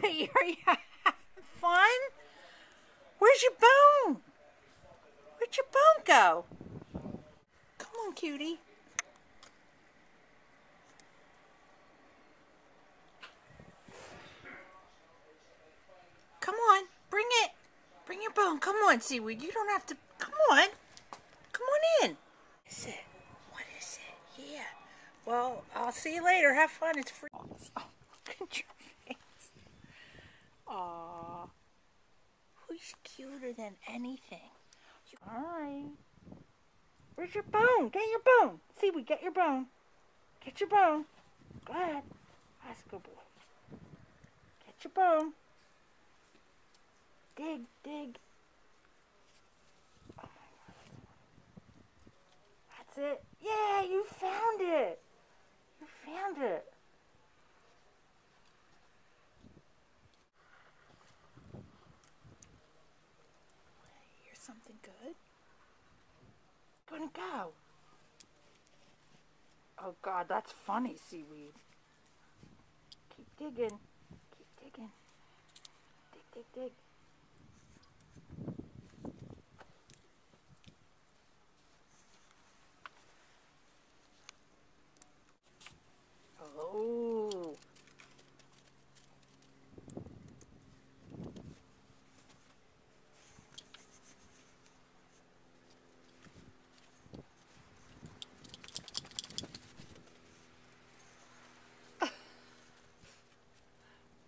Are you having fun? Where's your bone? Where'd your bone go? Come on, cutie. Come on, bring it. Bring your bone. Come on, Seaweed. You don't have to. Come on. Come on in. What is it? What is it? Yeah. Well, I'll see you later. Have fun. It's free. Oh, look at your face. Aww. Who's cuter than anything? Alright. Where's your bone? Get your bone. Seaweed, get your bone. Get your bone. Go ahead. That's a good boy. Get your bone. Dig, dig. Oh my God. That's it. Yeah, you found it. You found it. Hear something good? Gonna go. Oh God, that's funny, Seaweed. Keep digging. Keep digging. Dig, dig, dig. Oh.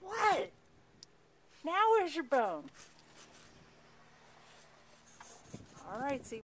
What? Now where's your bone? All right, see.